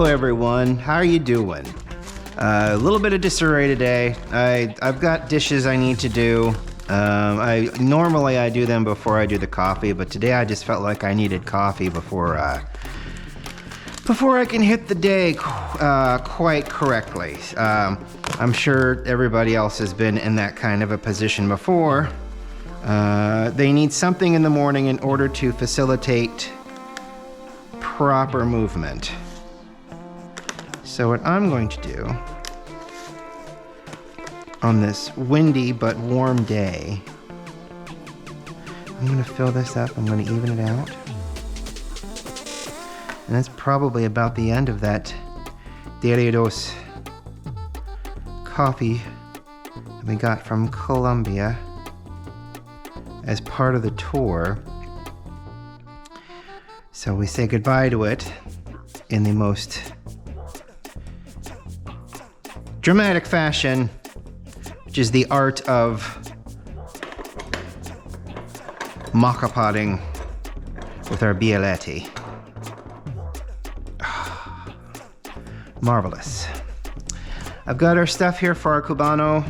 Hello everyone, how are you doing? A little bit of disarray today. I've got dishes I need to do. Normally I do them before I do the coffee, but today I just felt like I needed coffee before I can hit the day quite correctly. I'm sure everybody else has been in that kind of a position before. They need something in the morning in order to facilitate proper movement. So what I'm going to do on this windy but warm day, I'm going to fill this up, I'm going to even it out. And that's probably about the end of that Diarios coffee that we got from Colombia as part of the tour. So we say goodbye to it in the most dramatic fashion, which is the art of Moka potting with our bialetti. Marvelous. I've got our stuff here for our Kubano.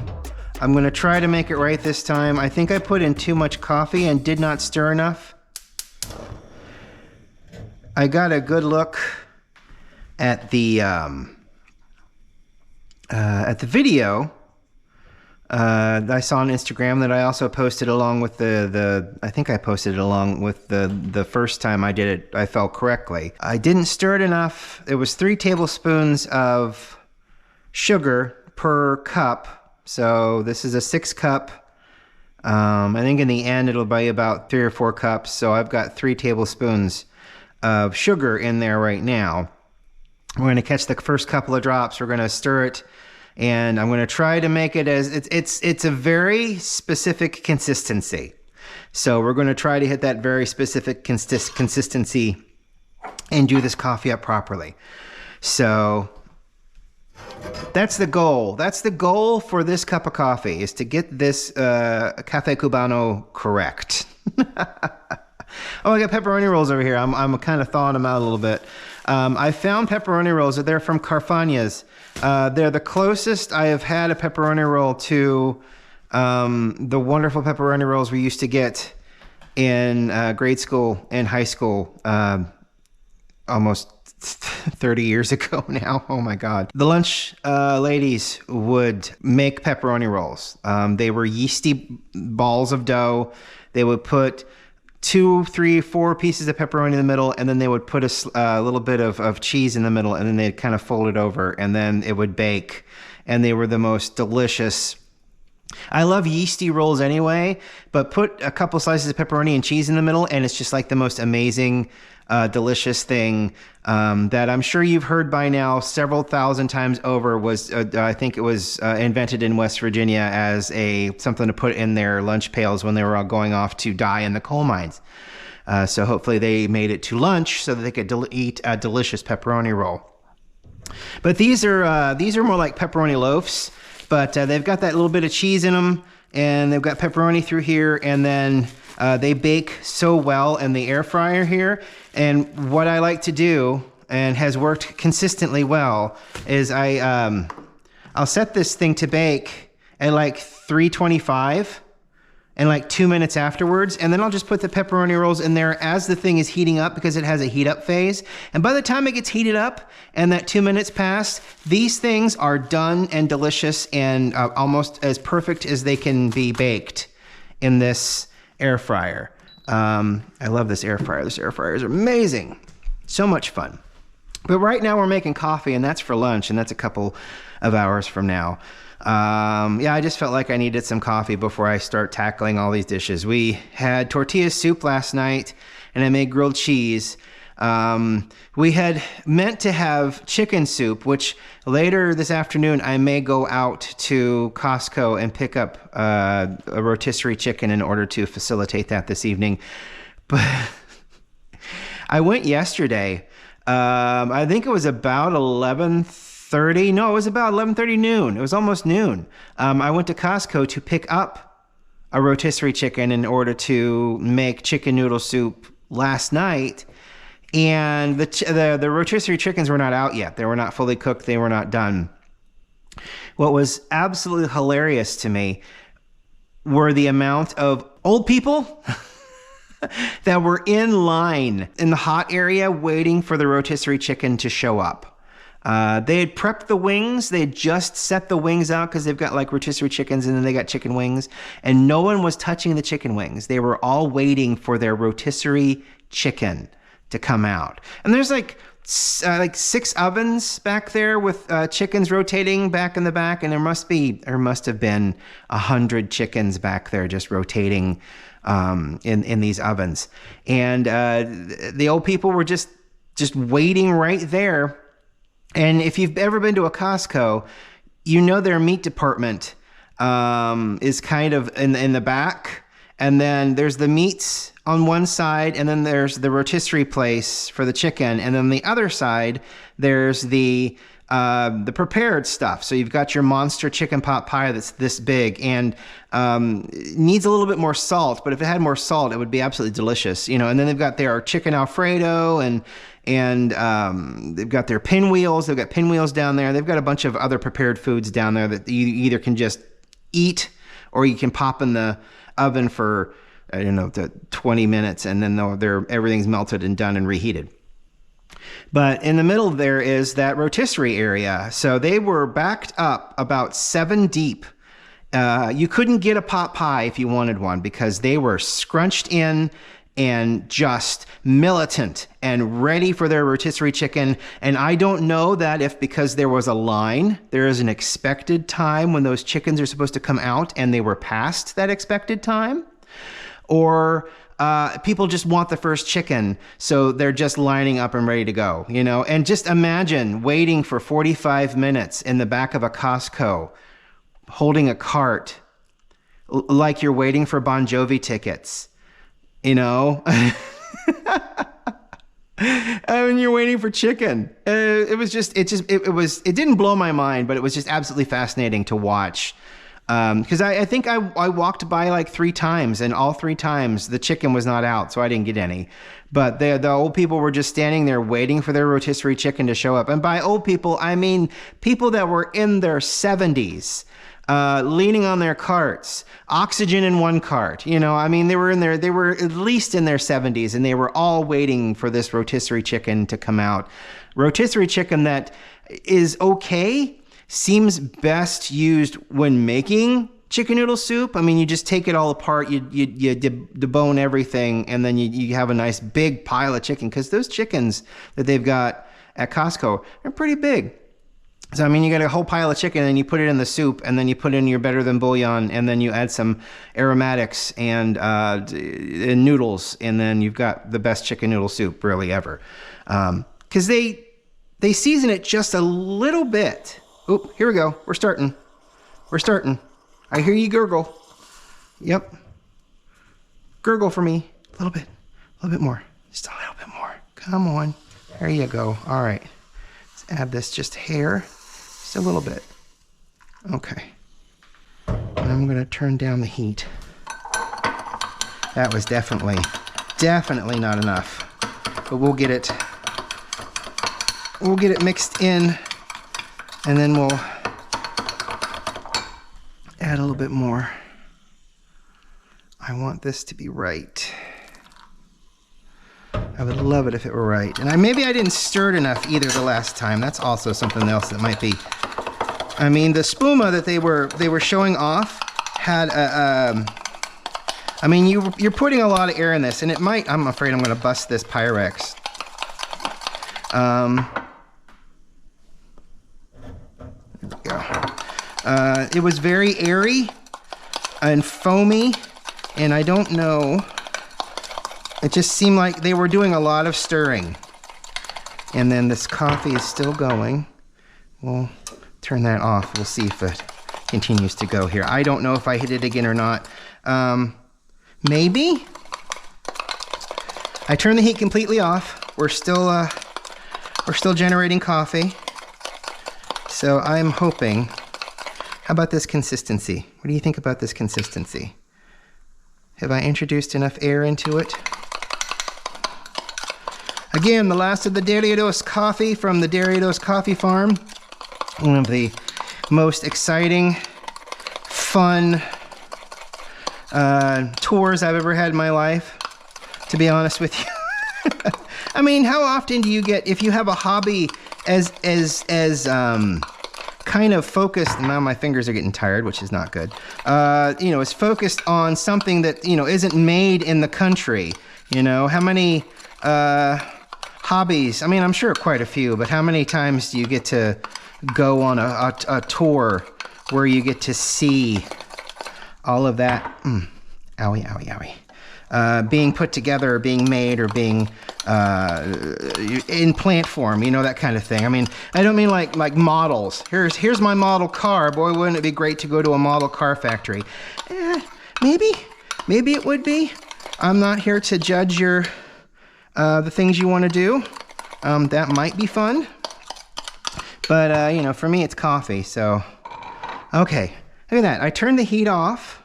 I'm gonna try to make it right this time. I think I put in too much coffee and did not stir enough. I got a good look at the video I saw on Instagram that I also posted along with I think I posted it along with the first time I did it, I felt correctly. I didn't stir it enough. It was 3 tablespoons of sugar per cup. So this is a 6 cup. I think in the end it'll be about 3 or 4 cups. So I've got 3 tablespoons of sugar in there right now. We're going to catch the first couple of drops. We're going to stir it. And I'm going to try to make it as it's a very specific consistency. So we're going to try to hit that very specific consistency and do this coffee up properly. So that's the goal. That's the goal for this cup of coffee, is to get this Cafe Cubano correct. Oh, I got pepperoni rolls over here. I'm kind of thawing them out a little bit. I found pepperoni rolls. They're from Carfagna's. They're the closest I have had a pepperoni roll to the wonderful pepperoni rolls we used to get in grade school and high school almost 30 years ago now. Oh my God. The lunch ladies would make pepperoni rolls. They were yeasty balls of dough. They would put 2, 3, 4 pieces of pepperoni in the middle, and then they would put a little bit of cheese in the middle, and then they'd kind of fold it over, and then it would bake, and they were the most delicious. I love yeasty rolls anyway, but put a couple slices of pepperoni and cheese in the middle, and it's just like the most amazing, delicious thing that I'm sure you've heard by now several thousand times over. Was I think it was invented in West Virginia as something to put in their lunch pails when they were all going off to die in the coal mines. So hopefully they made it to lunch so that they could eat a delicious pepperoni roll. But these are more like pepperoni loaves, but they've got that little bit of cheese in them, and they've got pepperoni through here, and then they bake so well in the air fryer here. And what I like to do, and has worked consistently well, is I'll set this thing to bake at like 325 and like 2 minutes afterwards, and then I'll just put the pepperoni rolls in there as the thing is heating up, because it has a heat up phase. And by the time it gets heated up and that 2 minutes pass, these things are done and delicious and almost as perfect as they can be baked in this air fryer. I love this air fryer. This air fryer is amazing. So much fun. But right now we're making coffee, and that's for lunch, and that's a couple of hours from now. Yeah, I just felt like I needed some coffee before I start tackling all these dishes. We had tortilla soup last night, and I made grilled cheese. We had meant to have chicken soup, which later this afternoon I may go out to Costco and pick up a rotisserie chicken in order to facilitate that this evening. But I went yesterday. I think it was about 11:30. No, it was about 11:30 noon. It was almost noon. I went to Costco to pick up a rotisserie chicken in order to make chicken noodle soup last night. and the rotisserie chickens were not out yet. They were not fully cooked. They were not done. What was absolutely hilarious to me were the amount of old people that were in line in the hot area waiting for the rotisserie chicken to show up. They had prepped the wings. They had just set the wings out because they've got like rotisserie chickens and then they got chicken wings. And no one was touching the chicken wings. They were all waiting for their rotisserie chicken to come out. And there's like 6 ovens back there with chickens rotating back in the back. And there must have been 100 chickens back there just rotating in these ovens. And the old people were just waiting right there. And if you've ever been to a Costco, you know their meat department is kind of in the back. And then there's the meats on one side, and then there's the rotisserie place for the chicken. And then the other side, there's the prepared stuff. So you've got your monster chicken pot pie that's this big and needs a little bit more salt. But if it had more salt, it would be absolutely delicious. You know. And then they've got their chicken Alfredo and they've got their pinwheels. They've got pinwheels down there. They've got a bunch of other prepared foods down there that you either can just eat or you can pop in the oven for 20 minutes, and then everything's melted and done and reheated. But in the middle there is that rotisserie area. So they were backed up about 7 deep. You couldn't get a pot pie if you wanted one because they were scrunched in and just militant and ready for their rotisserie chicken. And I don't know that if because there was a line, there is an expected time when those chickens are supposed to come out and they were past that expected time, or people just want the first chicken, so they're just lining up and ready to go, you know? And just imagine waiting for 45 minutes in the back of a Costco, holding a cart, like you're waiting for Bon Jovi tickets, you know? I mean, you're waiting for chicken. It didn't blow my mind, but it was just absolutely fascinating to watch. Because I think I walked by like 3 times, and all 3 times the chicken was not out, so I didn't get any. But the old people were just standing there waiting for their rotisserie chicken to show up. And by old people, I mean people that were in their 70s, leaning on their carts, oxygen in one cart. You know, I mean, they were at least in their 70s, and they were all waiting for this rotisserie chicken to come out. Rotisserie chicken that is okay. Seems best used when making chicken noodle soup. I mean, you just take it all apart, you debone everything, and then you have a nice big pile of chicken, because those chickens that they've got at Costco are pretty big. So, I mean, you got a whole pile of chicken, and you put it in the soup, and then you put in your better than bouillon, and then you add some aromatics and noodles, and then you've got the best chicken noodle soup really ever. Because they season it just a little bit. Oh, here we go. We're starting. I hear you gurgle. Yep. Gurgle for me. A little bit more. Just a little bit more. Come on. There you go. All right. Let's add this just hair. Just a little bit. Okay. And I'm going to turn down the heat. That was definitely not enough. But we'll get it mixed in. And then we'll add a little bit more. I want this to be right. I would love it if it were right. And maybe I didn't stir it enough either the last time. That's also something else that might be. I mean, the spuma that they were showing off had a. I mean, you're putting a lot of air in this, and it might. I'm afraid I'm going to bust this Pyrex. It was very airy and foamy, and I don't know, it just seemed like they were doing a lot of stirring. And then this coffee is still going. We'll turn that off. We'll see if it continues to go here. I don't know if I hit it again or not. Maybe. I turned the heat completely off. We're still generating coffee. So I'm hoping. How about this consistency? What do you think about this consistency? Have I introduced enough air into it? Again, the last of the Doritos coffee from the Doritos Coffee Farm. One of the most exciting, fun tours I've ever had in my life, to be honest with you. I mean, how often do you get, if you have a hobby as kind of focused, now my fingers are getting tired, which is not good, you know, is focused on something that, you know, isn't made in the country, you know, how many hobbies, I mean, I'm sure quite a few, but how many times do you get to go on a tour where you get to see all of that, owie, owie, owie, being put together, or being made, or being in plant form, you know, that kind of thing. I mean, I don't mean like models. Here's my model car. Boy, wouldn't it be great to go to a model car factory? Maybe it would be. I'm not here to judge your the things you want to do. That might be fun, but you know, for me, it's coffee. So, okay, look at that. I turned the heat off,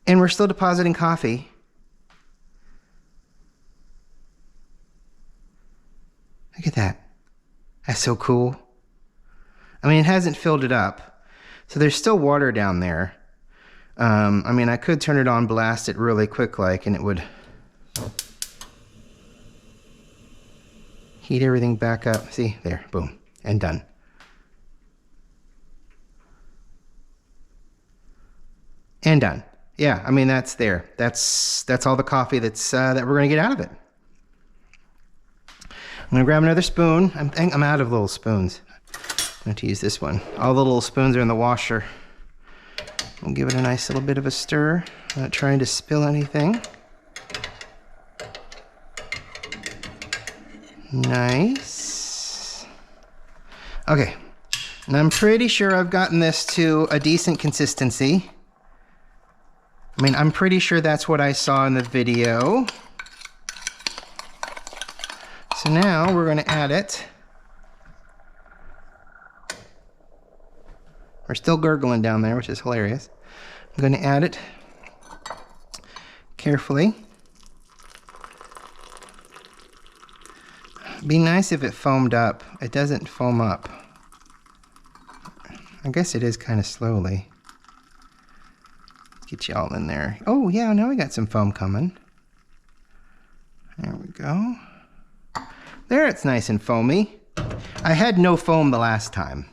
and we're still depositing coffee. Look at that. That's so cool. I mean, it hasn't filled it up, so there's still water down there. I mean, I could turn it on, blast it really quick like, and it would heat everything back up. See, there, boom, and done. And done. Yeah, I mean, that's there. That's all the coffee that's that we're gonna get out of it. I'm gonna grab another spoon. I'm out of little spoons. I'm going to use this one. All the little spoons are in the washer. We'll give it a nice little bit of a stir. Not trying to spill anything. Nice. Okay, and I'm pretty sure I've gotten this to a decent consistency. I mean, I'm pretty sure that's what I saw in the video. So now we're going to add it. We're still gurgling down there, which is hilarious. I'm going to add it carefully. Be nice if it foamed up. It doesn't foam up. I guess it is kind of slowly. Let's get you all in there. Oh yeah, now we got some foam coming. There we go. There, it's nice and foamy. I had no foam the last time.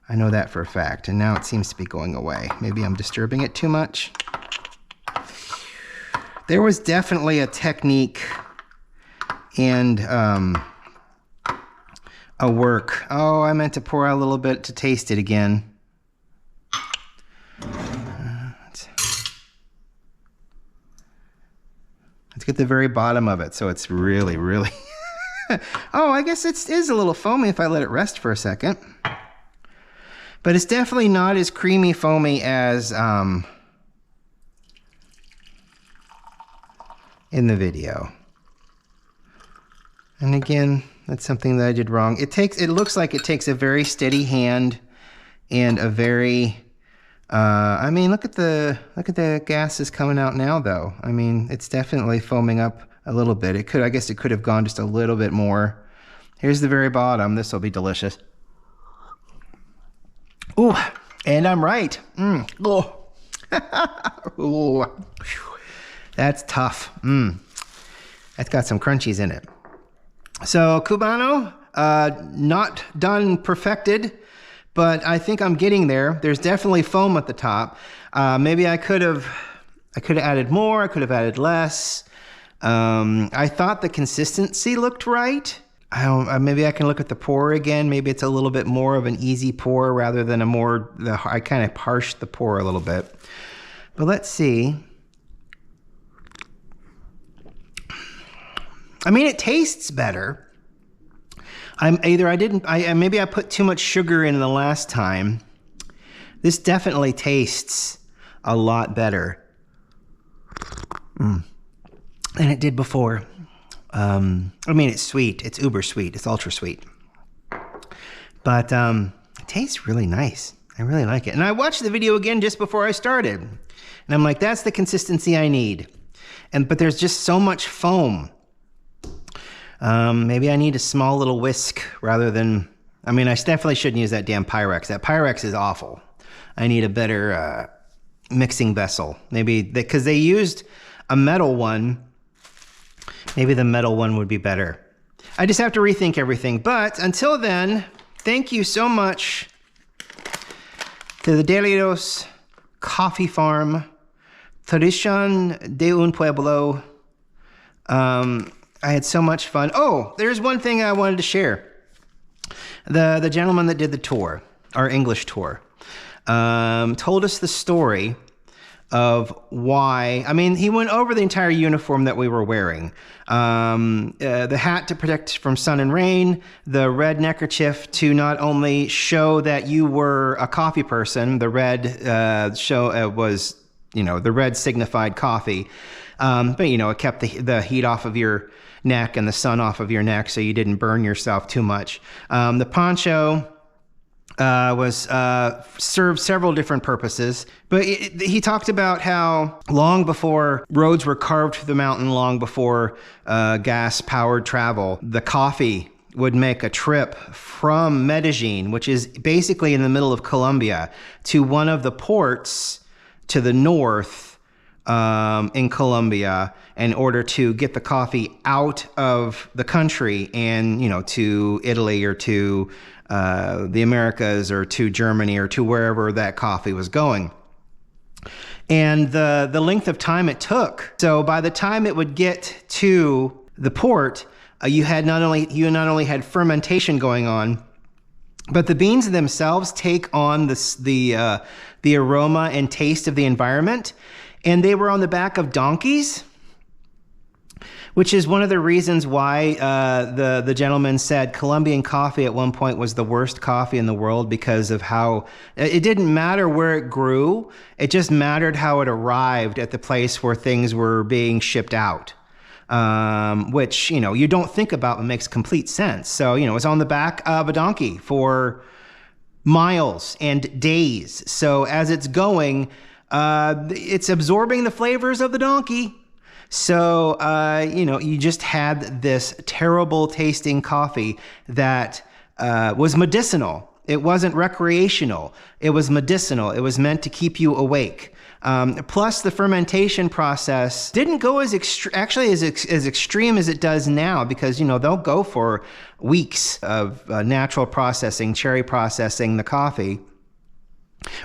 I know that for a fact, and now it seems to be going away. Maybe I'm disturbing it too much. There was definitely a technique and a work. Oh, I meant to pour out a little bit to taste it again. Let's get the very bottom of it so it's really, really... Oh, I guess it is a little foamy if I let it rest for a second. But it's definitely not as creamy foamy as in the video. And again, that's something that I did wrong. It looks like it takes a very steady hand and a very I mean, look at the gases coming out now though. I mean, it's definitely foaming up a little bit. I guess it could have gone just a little bit more. Here's the very bottom. This will be delicious. Ooh, and I'm right. Oh. Ooh. That's tough. That's got some crunchies in it. So Kubano, not done perfected, but I think I'm getting there. There's definitely foam at the top. Maybe I could have added more. I could have added less. I thought the consistency looked right. Maybe I can look at the pour again. Maybe it's a little bit more of an easy pour rather than I kind of harshed the pour a little bit. But let's see. I mean, it tastes better. Maybe I put too much sugar in the last time. This definitely tastes a lot better than it did before. I mean, it's sweet. It's uber sweet. It's ultra sweet. But it tastes really nice. I really like it. And I watched the video again just before I started. And I'm like, that's the consistency I need. but there's just so much foam. Maybe I need a small little whisk rather than, I mean, I definitely shouldn't use that damn Pyrex. That Pyrex is awful. I need a better mixing vessel. Maybe because they used a metal one. Maybe the metal one would be better. I just have to rethink everything. But until then, thank you so much to the Delios Coffee Farm, Tradición de un Pueblo. I had so much fun. Oh, there's one thing I wanted to share. The gentleman that did the tour, our English tour, told us the story of why. I mean, he went over the entire uniform that we were wearing. The hat to protect from sun and rain, the red neckerchief to not only show that you were a coffee person, the red was, the red signified coffee, but, it kept the heat off of your neck and the sun off of your neck so you didn't burn yourself too much. The poncho was served several different purposes, but he talked about how long before roads were carved through the mountain, long before gas-powered travel, the coffee would make a trip from Medellín, which is basically in the middle of Colombia, to one of the ports to the north in Colombia in order to get the coffee out of the country and, to Italy or to the Americas or to Germany or to wherever that coffee was going. And the length of time it took. So by the time it would get to the port, you not only had fermentation going on, but the beans themselves take on the aroma and taste of the environment. And they were on the back of donkeys, which is one of the reasons why the gentleman said Colombian coffee at one point was the worst coffee in the world because of how it didn't matter where it grew. It just mattered how it arrived at the place where things were being shipped out, which, you don't think about but makes complete sense. So, it's on the back of a donkey for miles and days. So as it's going, it's absorbing the flavors of the donkey. So, you just had this terrible tasting coffee that was medicinal. It wasn't recreational. It was medicinal. It was meant to keep you awake. Plus, the fermentation process didn't go as extreme as it does now because, they'll go for weeks of natural processing, cherry processing the coffee.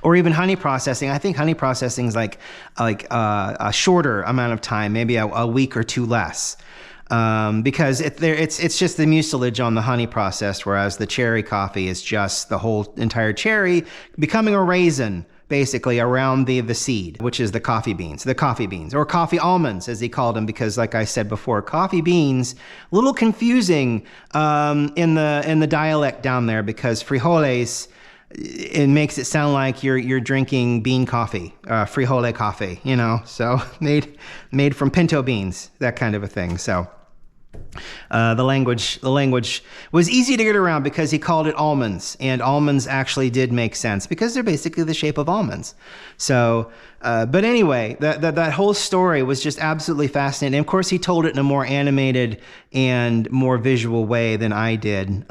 Or even honey processing. I think honey processing is like a shorter amount of time, maybe a week or two less, because it's just the mucilage on the honey process, whereas the cherry coffee is just the whole entire cherry becoming a raisin, basically around the seed, which is the coffee beans, or coffee almonds, as he called them, because like I said before, coffee beans, a little confusing in the dialect down there because frijoles. It makes it sound like you're drinking bean coffee, frijole coffee, so made from pinto beans, that kind of a thing. So the language was easy to get around because he called it almonds, and almonds actually did make sense because they're basically the shape of almonds. So, but anyway, that whole story was just absolutely fascinating. And of course, he told it in a more animated and more visual way than I did.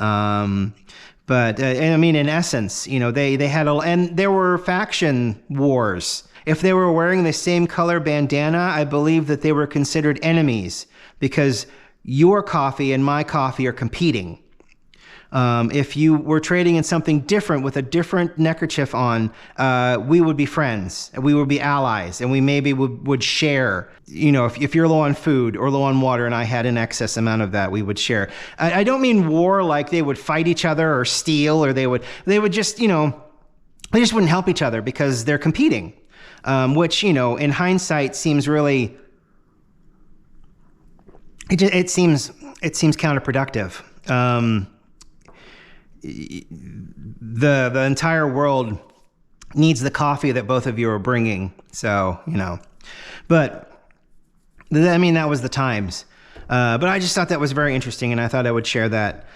But I mean, in essence, they had and there were faction wars. If they were wearing the same color bandana, I believe that they were considered enemies because your coffee and my coffee are competing. If you were trading in something different with a different neckerchief on, we would be friends, we would be allies, and we maybe would share. If you're low on food or low on water and I had an excess amount of that, we would share. I don't mean war like they would fight each other or steal, or they would just, they just wouldn't help each other because they're competing, which, in hindsight seems really, it seems counterproductive. The entire world needs the coffee that both of you are bringing. So, but I mean, that was the times. But I just thought that was very interesting. And I thought I would share that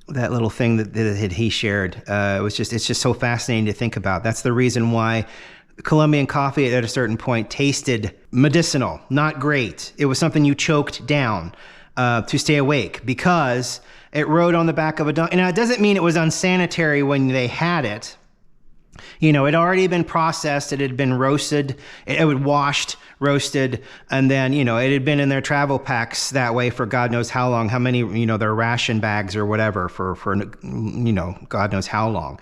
little thing that he shared. It's just so fascinating to think about. That's the reason why Colombian coffee at a certain point tasted medicinal, not great. It was something you choked down to stay awake because it rode on the back of a donkey. Now, it doesn't mean it was unsanitary when they had it. You know, it had already been processed. It had been roasted. It was washed, roasted, and then, you know, it had been in their travel packs that way for God knows how long, how many, you know, their ration bags or whatever for you know, God knows how long.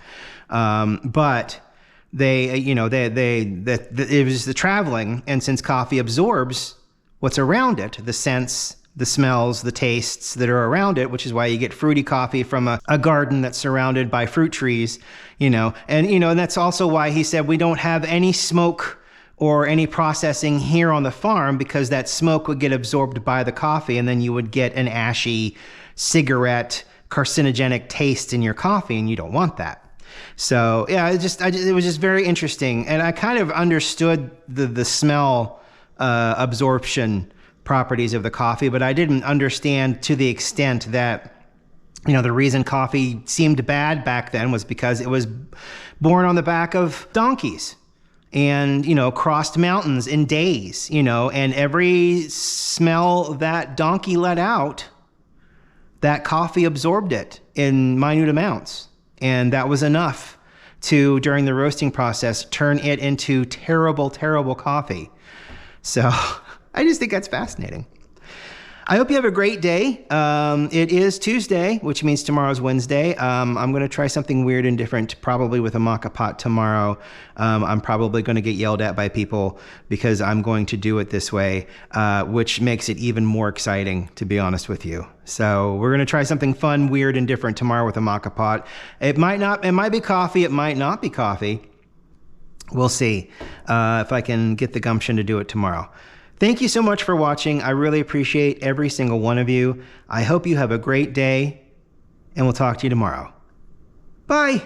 But they, you know, it was the traveling. And since coffee absorbs what's around it, the scents, the smells, the tastes that are around it, which is why you get fruity coffee from a garden that's surrounded by fruit trees, you know, and that's also why he said we don't have any smoke or any processing here on the farm because that smoke would get absorbed by the coffee and then you would get an ashy cigarette carcinogenic taste in your coffee, and you don't want that. So yeah, it was just very interesting, and I kind of understood the smell absorption properties of the coffee, but I didn't understand to the extent that, you know, the reason coffee seemed bad back then was because it was born on the back of donkeys and, you know, crossed mountains in days, you know, and every smell that donkey let out, that coffee absorbed it in minute amounts. And that was enough to, during the roasting process, turn it into terrible, terrible coffee. So I just think that's fascinating. I hope you have a great day. It is Tuesday, which means tomorrow's Wednesday. I'm going to try something weird and different, probably with a Moka Pot tomorrow. I'm probably going to get yelled at by people because I'm going to do it this way, which makes it even more exciting, to be honest with you. So we're going to try something fun, weird, and different tomorrow with a Moka Pot. It might be coffee. It might not be coffee. We'll see if I can get the gumption to do it tomorrow. Thank you so much for watching. I really appreciate every single one of you. I hope you have a great day, and we'll talk to you tomorrow. Bye.